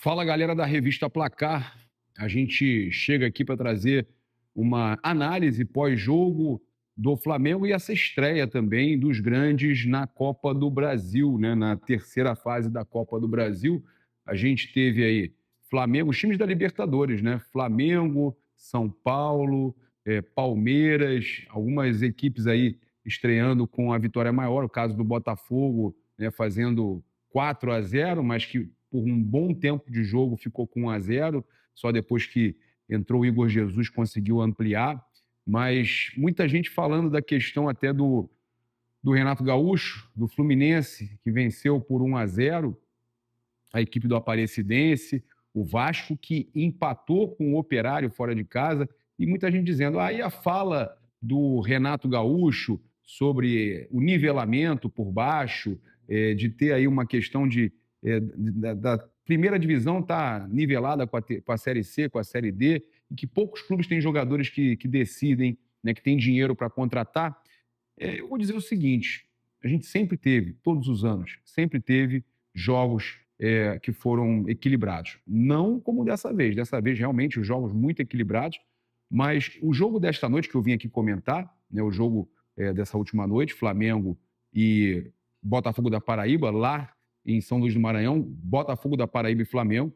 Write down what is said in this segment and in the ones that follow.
Fala, galera da revista Placar. A gente chega aqui para trazer uma análise pós-jogo do Flamengo e essa estreia também dos grandes na Copa do Brasil, né? Na terceira fase da Copa do Brasil. A gente teve aí Flamengo, os times da Libertadores, né? Flamengo, São Paulo, Palmeiras, algumas equipes aí estreando com a vitória maior, o caso do Botafogo, né, fazendo 4-0, mas que por um bom tempo de jogo ficou com 1-0, só depois que entrou o Igor Jesus conseguiu ampliar. Mas muita gente falando da questão até do Renato Gaúcho, do Fluminense, que venceu por 1-0 a equipe do Aparecidense, o Vasco, que empatou com o Operário fora de casa, e muita gente dizendo, aí a fala do Renato Gaúcho sobre o nivelamento por baixo, de ter aí uma questão da primeira divisão tá nivelada com a Série C, com a Série D, e que poucos clubes têm jogadores que decidem, né, que têm dinheiro para contratar. Eu vou dizer o seguinte: a gente sempre teve, todos os anos, sempre teve jogos que foram equilibrados. Não como dessa vez realmente os jogos muito equilibrados, mas o jogo desta noite que eu vim aqui comentar, né, o jogo dessa última noite, Flamengo e Botafogo da Paraíba, lá em São Luís do Maranhão, Botafogo da Paraíba e Flamengo,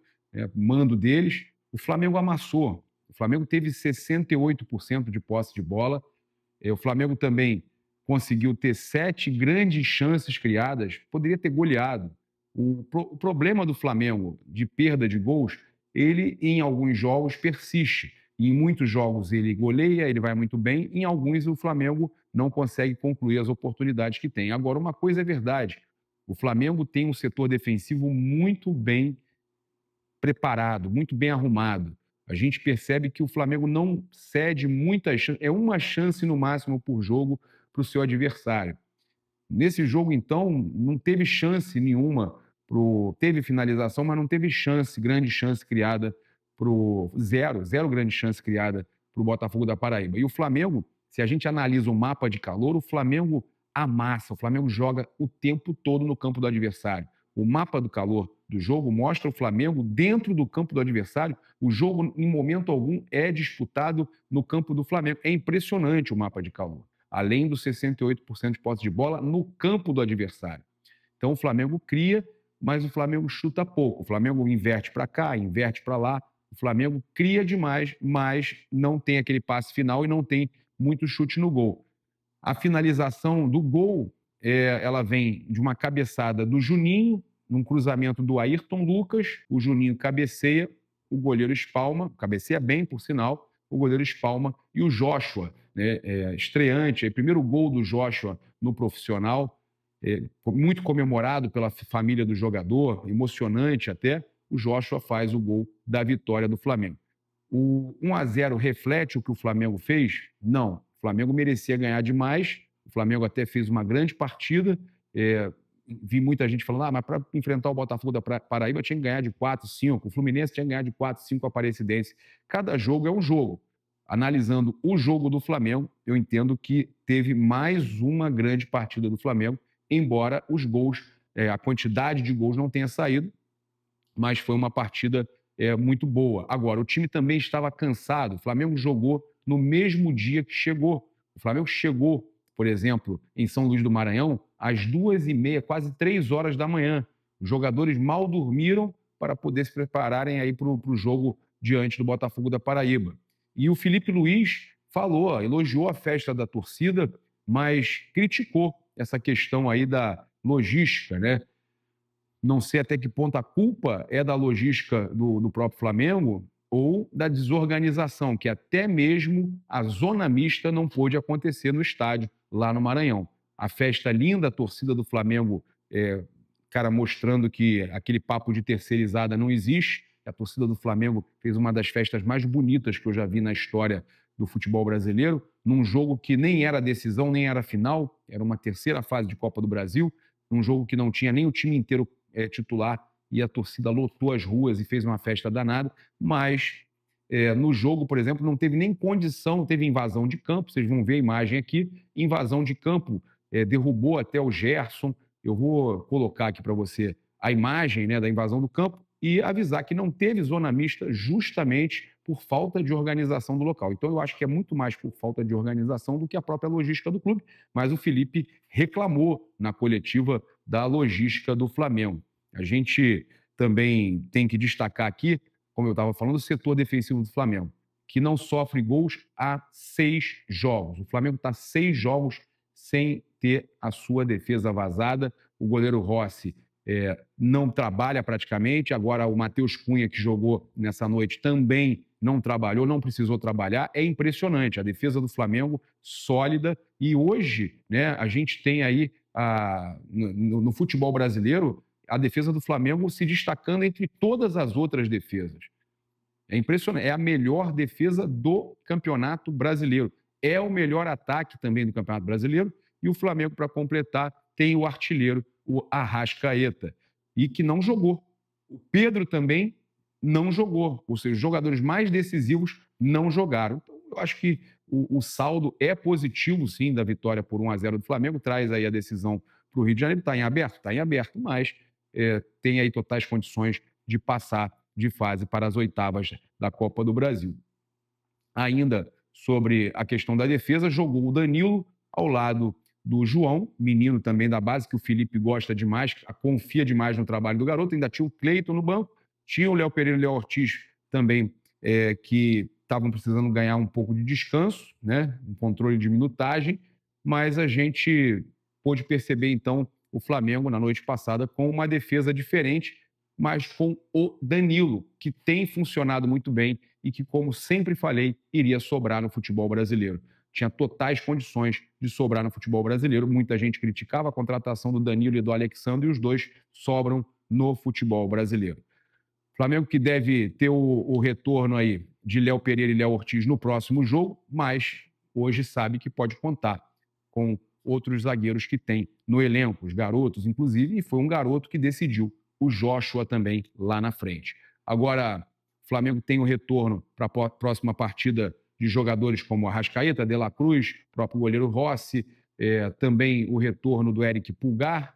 mando deles, o Flamengo amassou. O Flamengo teve 68% de posse de bola. O Flamengo também conseguiu ter 7 grandes chances criadas, poderia ter goleado. O problema do Flamengo de perda de gols, ele em alguns jogos persiste. Em muitos jogos ele goleia, ele vai muito bem, em alguns o Flamengo não consegue concluir as oportunidades que tem. Agora, uma coisa é verdade: o Flamengo tem um setor defensivo muito bem preparado, muito bem arrumado. A gente percebe que o Flamengo não cede muitas chances, é uma chance no máximo por jogo para o seu adversário. Nesse jogo, então, não teve chance nenhuma, teve finalização, mas não teve chance, grande chance criada para o zero grande chance criada para o Botafogo da Paraíba. E o Flamengo, se a gente analisa o mapa de calor, o Flamengo amassa, o Flamengo joga o tempo todo no campo do adversário. O mapa do calor do jogo mostra o Flamengo dentro do campo do adversário. O jogo, em momento algum, é disputado no campo do Flamengo. É impressionante o mapa de calor. Além dos 68% de posse de bola no campo do adversário. Então o Flamengo cria, mas o Flamengo chuta pouco. O Flamengo inverte para cá, inverte para lá. O Flamengo cria demais, mas não tem aquele passe final e não tem muito chute no gol. A finalização do gol, ela vem de uma cabeçada do Juninho, num cruzamento do Ayrton Lucas, o Juninho cabeceia, o goleiro espalma, cabeceia bem, por sinal, o goleiro espalma, e o Joshua, né, estreante, primeiro gol do Joshua no profissional, muito comemorado pela família do jogador, emocionante até, o Joshua faz o gol da vitória do Flamengo. O 1-0 reflete o que o Flamengo fez? Não. O Flamengo merecia ganhar demais. O Flamengo até fez uma grande partida. Vi muita gente falando, mas para enfrentar o Botafogo da Paraíba tinha que ganhar de 4-5. O Fluminense tinha que ganhar de 4-5 a Aparecidense. Cada jogo é um jogo. Analisando o jogo do Flamengo, eu entendo que teve mais uma grande partida do Flamengo, embora os gols, a quantidade de gols não tenha saído, mas foi uma partida muito boa. Agora, o time também estava cansado. O Flamengo jogou no mesmo dia que chegou. O Flamengo chegou, por exemplo, em São Luís do Maranhão, às 2h30, quase 3 horas da manhã. Os jogadores mal dormiram para poder se prepararem aí para o jogo diante do Botafogo da Paraíba. E o Felipe Luiz falou, elogiou a festa da torcida, mas criticou essa questão aí da logística, né? Não sei até que ponto a culpa é da logística do próprio Flamengo ou da desorganização, que até mesmo a zona mista não pôde acontecer no estádio, lá no Maranhão. A festa linda, a torcida do Flamengo, cara, mostrando que aquele papo de terceirizada não existe. A torcida do Flamengo fez uma das festas mais bonitas que eu já vi na história do futebol brasileiro, num jogo que nem era decisão, nem era final, era uma terceira fase de Copa do Brasil, num jogo que não tinha nem o time inteiro titular, e a torcida lotou as ruas e fez uma festa danada, mas no jogo, por exemplo, não teve nem condição, teve invasão de campo, vocês vão ver a imagem aqui, invasão de campo, derrubou até o Gerson. Eu vou colocar aqui para você a imagem, né, da invasão do campo, e avisar que não teve zona mista justamente por falta de organização do local. Então, eu acho que é muito mais por falta de organização do que a própria logística do clube, mas o Felipe reclamou na coletiva da logística do Flamengo. A gente também tem que destacar aqui, como eu estava falando, o setor defensivo do Flamengo, que não sofre gols há 6 jogos. O Flamengo está 6 jogos sem ter a sua defesa vazada. O goleiro Rossi não trabalha praticamente. Agora o Matheus Cunha, que jogou nessa noite, também não trabalhou, não precisou trabalhar. É impressionante. A defesa do Flamengo sólida. E hoje, né, a gente tem aí no futebol brasileiro a defesa do Flamengo se destacando entre todas as outras defesas. É impressionante. É a melhor defesa do Campeonato Brasileiro. É o melhor ataque também do Campeonato Brasileiro. E o Flamengo, para completar, tem o artilheiro, o Arrascaeta, e que não jogou. O Pedro também não jogou. Ou seja, os jogadores mais decisivos não jogaram. Então, eu acho que o saldo é positivo, sim, da vitória por 1-0 do Flamengo. Traz aí a decisão para o Rio de Janeiro. Está em aberto? Está em aberto, mas tem aí totais condições de passar de fase para as oitavas da Copa do Brasil. Ainda sobre a questão da defesa, jogou o Danilo ao lado do João, menino também da base, que o Felipe gosta demais, confia demais no trabalho do garoto. Ainda tinha o Cleiton no banco, tinha o Léo Pereira e o Léo Ortiz também, que estavam precisando ganhar um pouco de descanso, né? Um controle de minutagem, mas a gente pôde perceber, então, o Flamengo, na noite passada, com uma defesa diferente, mas com o Danilo, que tem funcionado muito bem e que, como sempre falei, iria sobrar no futebol brasileiro. Tinha totais condições de sobrar no futebol brasileiro. Muita gente criticava a contratação do Danilo e do Alexandre, e os dois sobram no futebol brasileiro. Flamengo que deve ter o retorno aí de Léo Pereira e Léo Ortiz no próximo jogo, mas hoje sabe que pode contar com outros zagueiros que tem no elenco, os garotos, inclusive, e foi um garoto que decidiu, o Joshua também lá na frente. Agora, o Flamengo tem o retorno para a próxima partida de jogadores como Arrascaeta, De La Cruz, próprio goleiro Rossi, também o retorno do Eric Pulgar,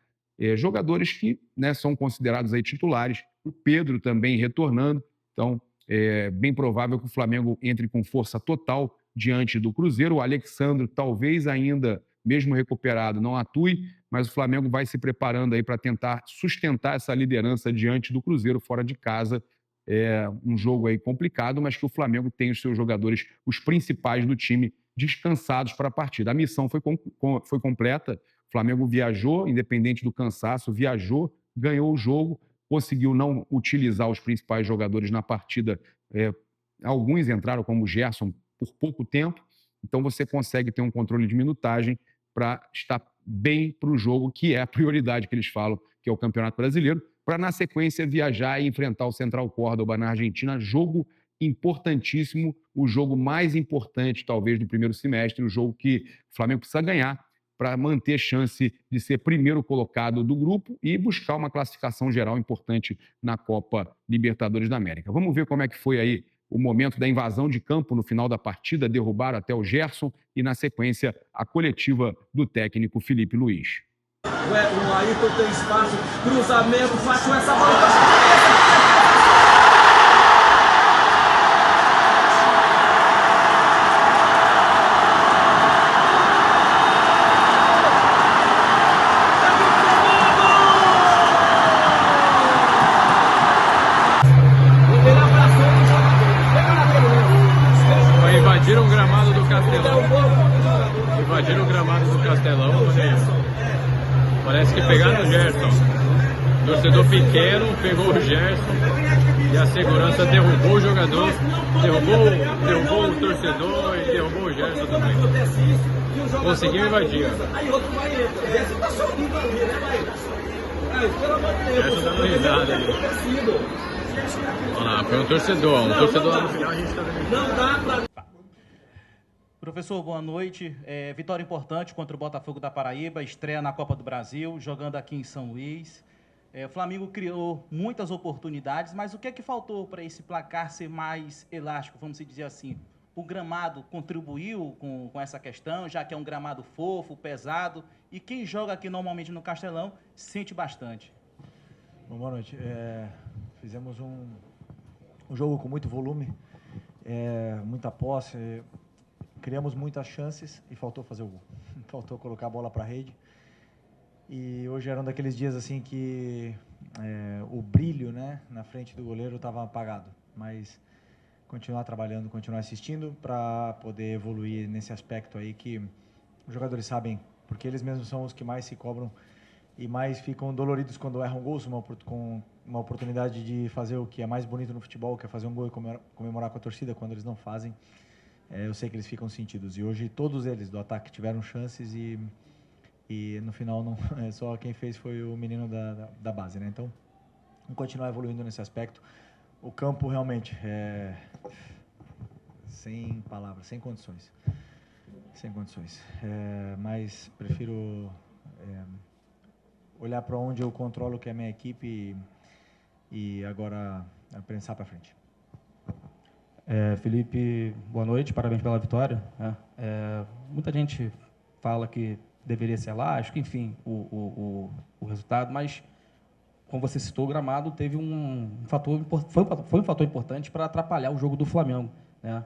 jogadores que, né, são considerados aí titulares. O Pedro também retornando. Então, é bem provável que o Flamengo entre com força total diante do Cruzeiro. O Alexandre talvez ainda, mesmo recuperado, não atue, mas o Flamengo vai se preparando aí para tentar sustentar essa liderança diante do Cruzeiro fora de casa. É um jogo aí complicado, mas que o Flamengo tem os seus jogadores, os principais do time, descansados para a partida. A missão foi completa. O Flamengo viajou, independente do cansaço, viajou, ganhou o jogo, conseguiu não utilizar os principais jogadores na partida. Alguns entraram, como o Gerson, por pouco tempo. Então você consegue ter um controle de minutagem para estar bem para o jogo, que é a prioridade que eles falam, que é o Campeonato Brasileiro, para na sequência viajar e enfrentar o Central Córdoba na Argentina. Jogo importantíssimo, o jogo mais importante talvez do primeiro semestre, o jogo que o Flamengo precisa ganhar para manter chance de ser primeiro colocado do grupo e buscar uma classificação geral importante na Copa Libertadores da América. Vamos ver como é que foi aí o momento da invasão de campo no final da partida, derrubaram até o Gerson e, na sequência, a coletiva do técnico Felipe Luiz. O Ayrton tem espaço, cruzamento, fácil essa bola. Invadiram o gramado do Castelão. Invadiram o gramado do Castelão. Parece que pegaram o Gerson. O torcedor pequeno pegou o Gerson e a segurança derrubou o jogador, derrubou o torcedor e derrubou o Gerson também. Conseguiu invadir. Gerson dando risada ali. Olha lá, foi um torcedor lá no final a gente tá vendo. Professor, boa noite. Vitória importante contra o Botafogo da Paraíba, estreia na Copa do Brasil, jogando aqui em São Luís. O Flamengo criou muitas oportunidades, mas o que é que faltou para esse placar ser mais elástico, vamos dizer assim? O gramado contribuiu com essa questão, já que é um gramado fofo, pesado, e quem joga aqui normalmente no Castelão sente bastante. Bom, boa noite. Fizemos um jogo com muito volume, muita posse, criamos muitas chances e faltou fazer o gol. Faltou colocar a bola para a rede. E hoje era um daqueles dias assim que o brilho, né, na frente do goleiro estava apagado. Mas continuar trabalhando, continuar assistindo para poder evoluir nesse aspecto aí que os jogadores sabem, porque eles mesmos são os que mais se cobram e mais ficam doloridos quando erram gols, com uma oportunidade de fazer o que é mais bonito no futebol, que é fazer um gol e comemorar com a torcida. Quando eles não fazem, eu sei que eles ficam sentidos. E hoje todos eles do ataque tiveram chances e no final não, só quem fez foi o menino da base, né? Então, vamos continuar evoluindo nesse aspecto. O campo realmente sem palavras, sem condições. Sem condições. Mas prefiro olhar para onde eu controlo, que é a minha equipe, e agora pensar para frente. Felipe, boa noite, parabéns pela vitória. Muita gente fala que deveria ser elástico, enfim, o resultado, mas, como você citou, o gramado teve foi um fator importante para atrapalhar o jogo do Flamengo, né?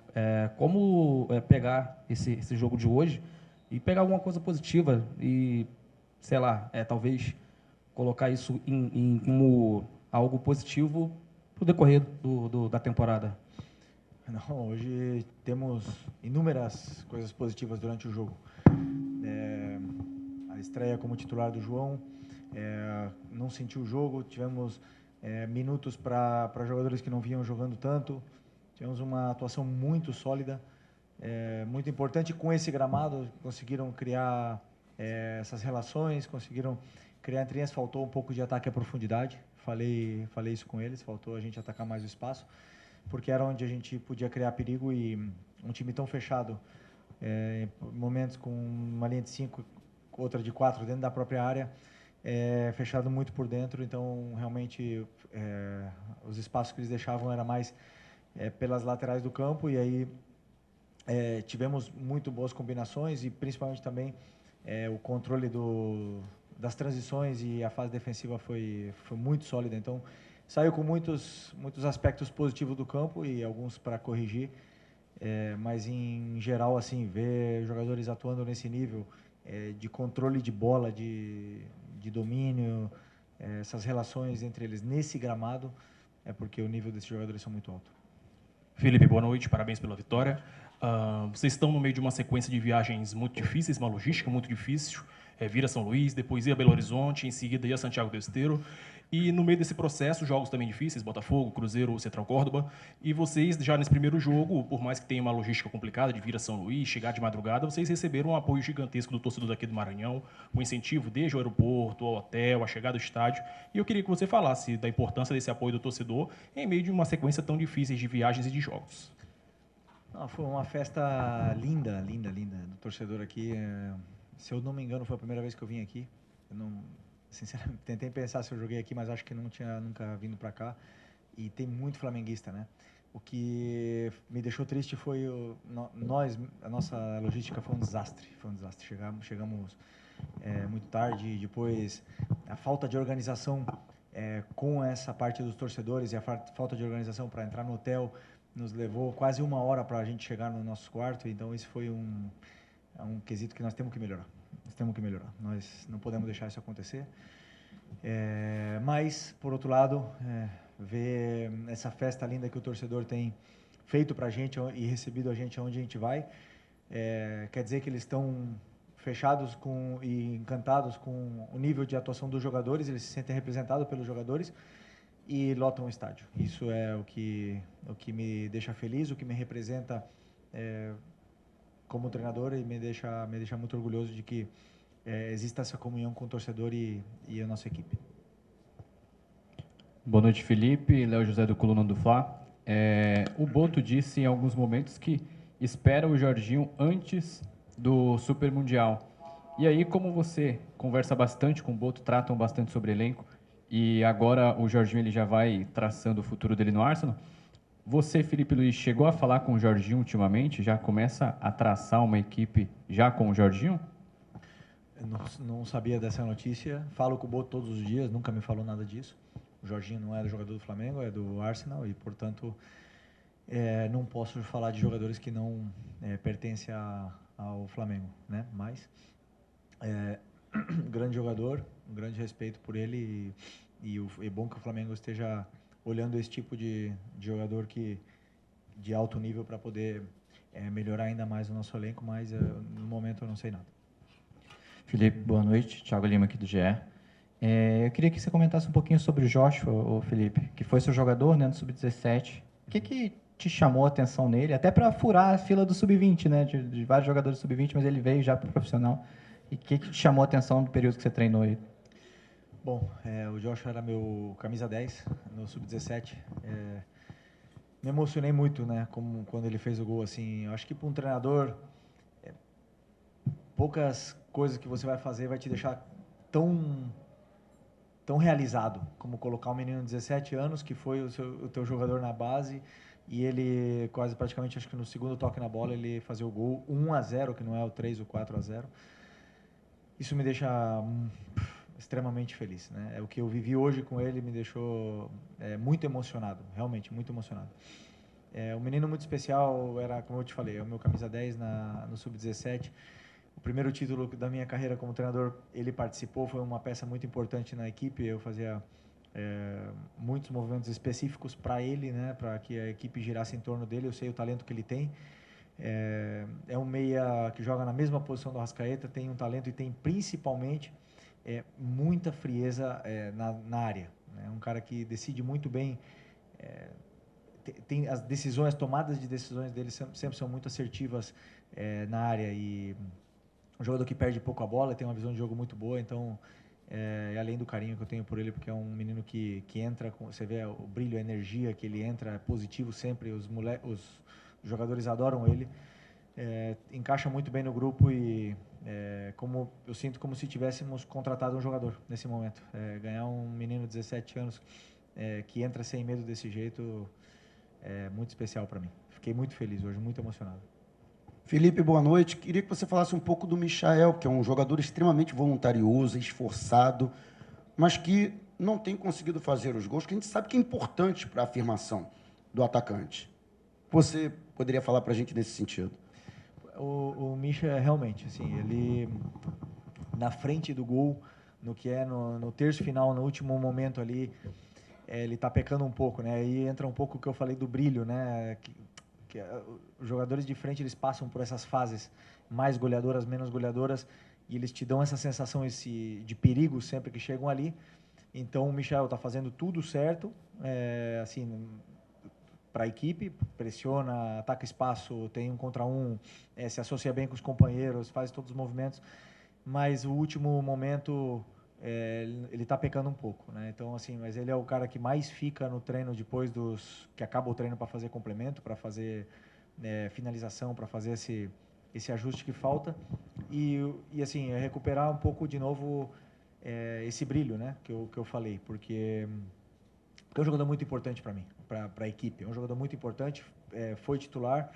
Como pegar esse jogo de hoje e pegar alguma coisa positiva e, sei lá, talvez colocar isso como algo positivo para o decorrer da temporada? Não, hoje temos inúmeras coisas positivas durante o jogo. A estreia como titular do João, não sentiu o jogo, tivemos minutos para jogadores que não vinham jogando tanto, tivemos uma atuação muito sólida, muito importante. Com esse gramado conseguiram criar essas relações, conseguiram criar entre eles. Faltou um pouco de ataque à profundidade, falei isso com eles, faltou a gente atacar mais o espaço, porque era onde a gente podia criar perigo. E um time tão fechado, momentos com uma linha de 5, outra de 4 dentro da própria área, fechado muito por dentro. Então, realmente, os espaços que eles deixavam era mais pelas laterais do campo, e aí tivemos muito boas combinações e principalmente também o controle das transições, e a fase defensiva foi muito sólida. Então, saiu com muitos aspectos positivos do campo e alguns para corrigir, mas em geral, assim, ver jogadores atuando nesse nível de controle de bola, de domínio, essas relações entre eles nesse gramado, porque o nível desses jogadores são muito alto. Felipe, boa noite, parabéns pela vitória. Vocês estão no meio de uma sequência de viagens muito difíceis, uma logística muito difícil. Vir a São Luís, depois ir a Belo Horizonte, em seguida ir a Santiago del Estero. E no meio desse processo, jogos também difíceis, Botafogo, Cruzeiro, Central Córdoba. E vocês, já nesse primeiro jogo, por mais que tenha uma logística complicada de vir a São Luís, chegar de madrugada, vocês receberam um apoio gigantesco do torcedor daqui do Maranhão, um incentivo desde o aeroporto, ao hotel, a chegada ao estádio. E eu queria que você falasse da importância desse apoio do torcedor em meio de uma sequência tão difícil de viagens e de jogos. Foi uma festa linda, linda, linda do torcedor aqui. Se eu não me engano, foi a primeira vez que eu vim aqui. Eu não, sinceramente, tentei pensar se eu joguei aqui, mas acho que não tinha nunca vindo para cá. E tem muito flamenguista, né? O que me deixou triste foi a nossa logística foi um desastre. Foi um desastre. Chegamos muito tarde. Depois, a falta de organização com essa parte dos torcedores e a falta de organização para entrar no hotel nos levou quase 1 hora para a gente chegar no nosso quarto. Então, isso foi um quesito que nós temos que melhorar. Nós não podemos deixar isso acontecer. Mas, por outro lado, ver essa festa linda que o torcedor tem feito para a gente e recebido a gente onde a gente vai, quer dizer que eles estão fechados e encantados com o nível de atuação dos jogadores, eles se sentem representados pelos jogadores e lotam o estádio. Isso é o que me deixa feliz, o que me representa como treinador, e me deixa muito orgulhoso de que exista essa comunhão com o torcedor e a nossa equipe. Boa noite, Felipe. Léo José do Coluna do Fla. O Boto disse em alguns momentos que espera o Jorginho antes do Super Mundial. E aí, como você conversa bastante com o Boto, tratam bastante sobre elenco, e agora o Jorginho ele já vai traçando o futuro dele no Arsenal, você, Felipe Luiz, chegou a falar com o Jorginho ultimamente? Já começa a traçar uma equipe já com o Jorginho? Eu não sabia dessa notícia. Falo com o Boto todos os dias, nunca me falou nada disso. O Jorginho não é do jogador do Flamengo, é do Arsenal e, portanto, não posso falar de jogadores que não pertencem ao Flamengo, né? Mas grande jogador, um grande respeito por ele e é bom que o Flamengo esteja olhando esse tipo de jogador de alto nível para poder melhorar ainda mais o nosso elenco, mas no momento eu não sei nada. Felipe, boa noite. Thiago Lima aqui do GE. Eu queria que você comentasse um pouquinho sobre o Joshua, o Felipe, que foi seu jogador, né, no Sub-17. O que te chamou a atenção nele? Até para furar a fila do Sub-20, né, de vários jogadores do Sub-20, mas ele veio já para o profissional. E o que te chamou a atenção no período que você treinou ele? Bom, o Joshua era meu camisa 10 no Sub-17. Me emocionei muito, né, quando ele fez o gol, assim. Eu acho que para um treinador, poucas coisas que você vai fazer vai te deixar tão realizado como colocar um menino de 17 anos, que foi o teu jogador na base, e ele quase praticamente, acho que no segundo toque na bola, ele fazer o gol 1-0, que não é o 3 ou 4-0. Isso me deixa extremamente feliz, né? O que eu vivi hoje com ele me deixou muito emocionado, realmente muito emocionado. Um menino muito especial, era, como eu te falei, é o meu camisa 10 no Sub-17. O primeiro título da minha carreira como treinador, ele participou, foi uma peça muito importante na equipe. Eu fazia muitos movimentos específicos para ele, né, para que a equipe girasse em torno dele. Eu sei o talento que ele tem. É um meia que joga na mesma posição do Arrascaeta, tem um talento e tem principalmente muita frieza na área. É um cara que decide muito bem. Tem as decisões, as tomadas de decisões dele sempre são muito assertivas na área, e um jogador que perde pouco a bola, tem uma visão de jogo muito boa. Então, além do carinho que eu tenho por ele, porque é um menino que entra, você vê o brilho, a energia que ele entra, é positivo sempre, os jogadores adoram ele, encaixa muito bem no grupo e eu sinto como se tivéssemos contratado um jogador nesse momento. Ganhar um menino de 17 anos que entra sem medo desse jeito é muito especial para mim. Fiquei muito feliz hoje, muito emocionado. Felipe, boa noite. Queria que você falasse um pouco do Michael, que é um jogador extremamente voluntarioso, esforçado, mas que não tem conseguido fazer os gols, que a gente sabe que é importante para a afirmação do atacante. Você poderia falar para a gente nesse sentido? O Misha, realmente, assim, ele na frente do gol, no terço final, no último momento ali, ele está pecando um pouco, né? Aí entra um pouco o que eu falei do brilho, né? Que os jogadores de frente, eles passam por essas fases mais goleadoras, menos goleadoras, e eles te dão essa sensação de perigo sempre que chegam ali. Então o Michael está fazendo tudo certo, assim, para a equipe, pressiona, ataca espaço, tem 1 contra 1, se associa bem com os companheiros, faz todos os movimentos, mas o último momento ele está pecando um pouco, né? Então, assim, mas ele é o cara que mais fica no treino depois que acaba o treino para fazer complemento, para fazer finalização, para fazer esse ajuste que falta e assim, recuperar um pouco de novo esse brilho, né, que eu falei, porque é um jogador muito importante para mim, para a equipe. É um jogador muito importante, foi titular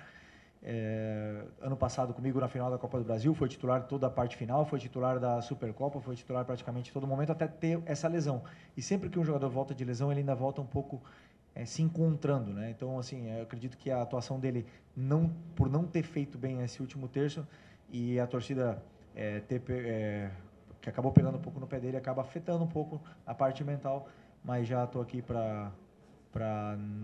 ano passado comigo na final da Copa do Brasil, foi titular toda a parte final, foi titular da Supercopa, foi titular praticamente todo momento até ter essa lesão. E sempre que um jogador volta de lesão, ele ainda volta um pouco se encontrando, né? Então, assim, eu acredito que a atuação dele, por não ter feito bem esse último terço, e a torcida que acabou pegando um pouco no pé dele, acaba afetando um pouco a parte mental, mas já estou aqui para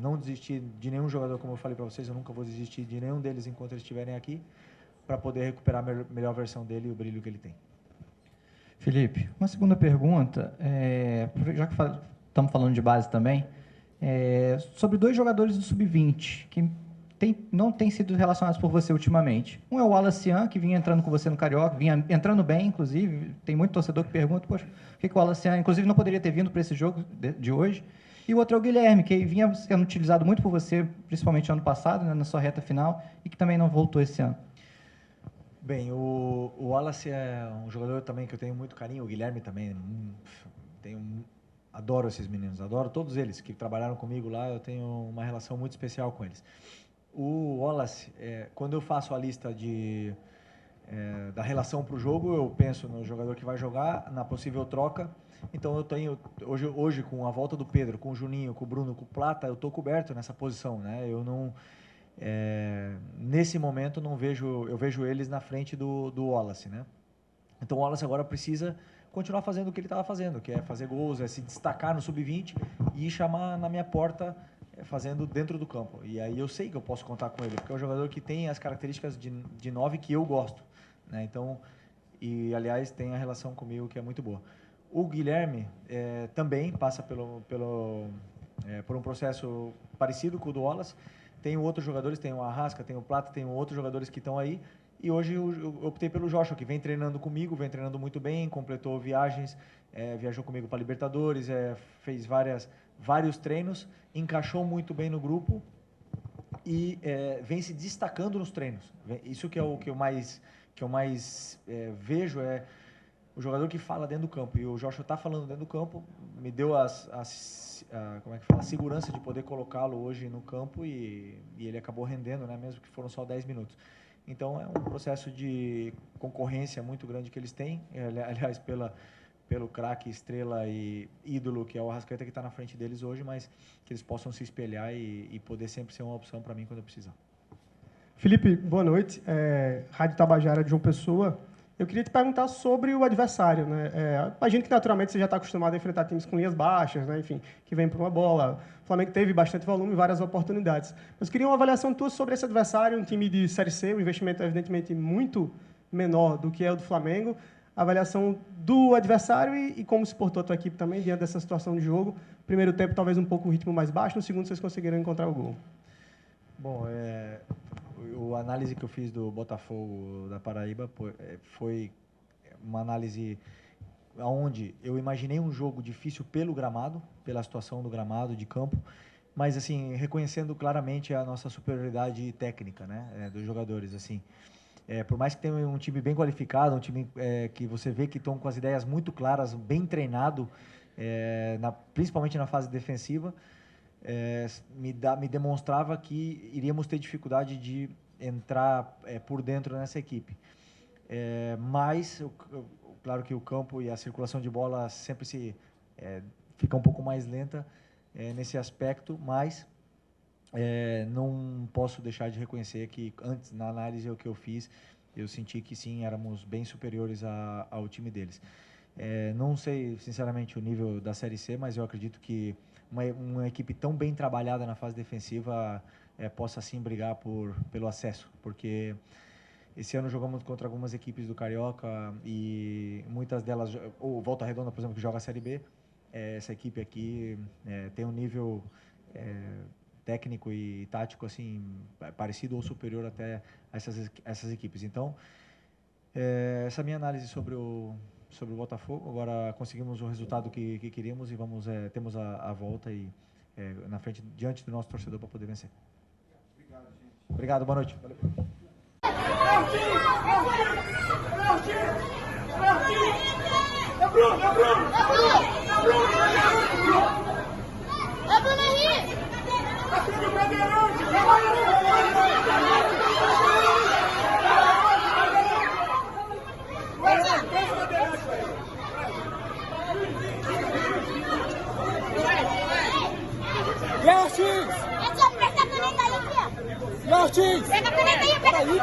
não desistir de nenhum jogador, como eu falei para vocês, eu nunca vou desistir de nenhum deles enquanto eles estiverem aqui, para poder recuperar a melhor versão dele e o brilho que ele tem. Felipe, uma segunda pergunta, já que estamos falando de base também, sobre 2 jogadores do Sub-20 que não têm sido relacionados por você ultimamente. Um é o Wallace, que vinha entrando com você no Carioca, vinha entrando bem, inclusive, tem muito torcedor que pergunta, poxa, por que o Wallace, inclusive, não poderia ter vindo para esse jogo de hoje? E o outro é o Guilherme, que vinha sendo utilizado muito por você, principalmente ano passado, né, na sua reta final, e que também não voltou esse ano. Bem, o Wallace é um jogador também que eu tenho muito carinho, o Guilherme também, adoro esses meninos, adoro todos eles que trabalharam comigo lá, eu tenho uma relação muito especial com eles. O Wallace, quando eu faço a lista da relação para o jogo, eu penso no jogador que vai jogar, na possível troca. Então eu tenho, hoje com a volta do Pedro, com o Juninho, com o Bruno, com o Plata, eu estou coberto nessa posição, né? Eu não, nesse momento eu vejo eles na frente do Wallace, né? Então o Wallace agora precisa continuar fazendo o que ele estava fazendo, que é fazer gols, é se destacar no sub-20 e chamar na minha porta fazendo dentro do campo. E aí eu sei que eu posso contar com ele, porque é um jogador que tem as características de 9 que eu gosto, né? Então, e aliás tem a relação comigo que é muito boa. O Guilherme também passa por um processo parecido com o do Wallace. Tem outros jogadores, tem o Arrasca, tem o Plata, tem outros jogadores que estão aí. E hoje eu optei pelo Joshua, que vem treinando comigo, vem treinando muito bem, completou viagens, viajou comigo para Libertadores, fez vários treinos, encaixou muito bem no grupo e vem se destacando nos treinos. Isso que é o que eu mais vejo, é o jogador que fala dentro do campo. E o Joshua está falando dentro do campo, me deu a segurança de poder colocá-lo hoje no campo e ele acabou rendendo, né, mesmo que foram só 10 minutos. Então, é um processo de concorrência muito grande que eles têm, aliás, pelo craque, estrela e ídolo, que é o Arrascaeta, que está na frente deles hoje, mas que eles possam se espelhar e poder sempre ser uma opção para mim quando eu precisar. Felipe, boa noite. Rádio Tabajara de João Pessoa. Eu queria te perguntar sobre o adversário, né? Imagino que, naturalmente, você já está acostumado a enfrentar times com linhas baixas, né? Enfim, que vem para uma bola. O Flamengo teve bastante volume e várias oportunidades. Mas queria uma avaliação tua sobre esse adversário, um time de Série C, um investimento, evidentemente, muito menor do que é o do Flamengo. A avaliação do adversário e como se portou a tua equipe também diante dessa situação de jogo. Primeiro tempo, talvez um pouco o ritmo mais baixo, no segundo, vocês conseguiram encontrar o gol. Bom, a análise que eu fiz do Botafogo da Paraíba foi uma análise onde eu imaginei um jogo difícil pelo gramado, pela situação do gramado, de campo, mas assim, reconhecendo claramente a nossa superioridade técnica, né, dos jogadores, assim. Por mais que tenha um time bem qualificado, um time que você vê que estão com as ideias muito claras, bem treinado, principalmente na fase defensiva, me demonstrava que iríamos ter dificuldade de entrar por dentro nessa equipe. Mas, claro que o campo e a circulação de bola sempre fica um pouco mais lenta nesse aspecto, mas não posso deixar de reconhecer que antes, na análise que eu fiz, eu senti que sim, éramos bem superiores ao time deles. Não sei, sinceramente, o nível da Série C, mas eu acredito que uma equipe tão bem trabalhada na fase defensiva possa sim brigar pelo acesso, porque esse ano jogamos contra algumas equipes do Carioca e muitas delas, ou Volta Redonda, por exemplo, que joga a Série B, essa equipe aqui tem um nível técnico e tático assim parecido ou superior até a essas equipes. Então, essa é a minha análise sobre o Botafogo. Agora conseguimos o resultado que queríamos e temos a volta e na frente, diante do nosso torcedor, para poder vencer. Obrigado, gente. Obrigado, boa noite. Valeu. Pega a caneta aí, pega aí.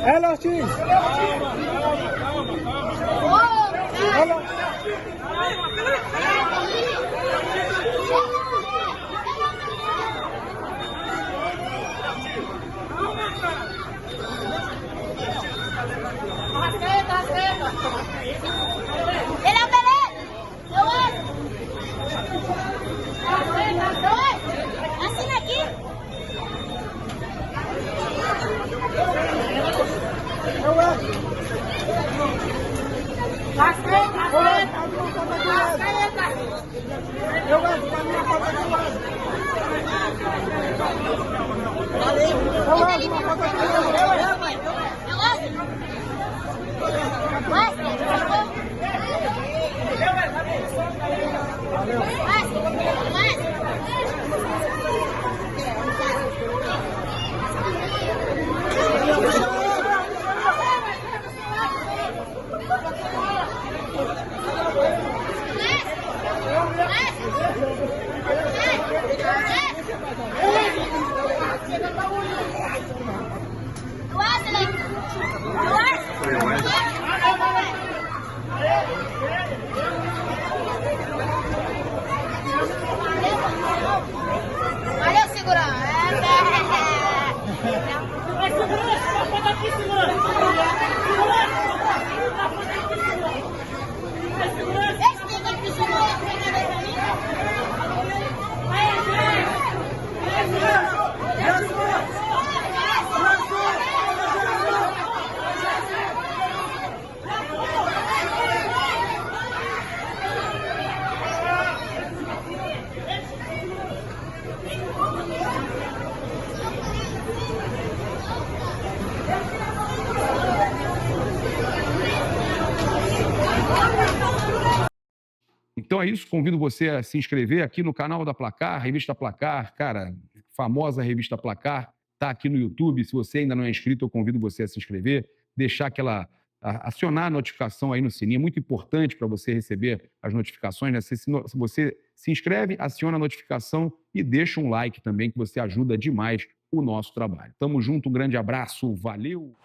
Ele é Ortiz. Ele é o Pelé. Assina aqui. Eu Valeu, segurança. Vai, segurança. Pode aqui, segurança. Esse negócio aqui chamou a pegador pra mim. Então é isso, convido você a se inscrever aqui no canal da Placar, Revista Placar, cara, famosa Revista Placar, tá aqui no YouTube. Se você ainda não é inscrito, eu convido você a se inscrever, deixar acionar a notificação aí no sininho, é muito importante para você receber as notificações, né? Se você se inscreve, aciona a notificação e deixa um like também, que você ajuda demais o nosso trabalho. Tamo junto, um grande abraço, valeu!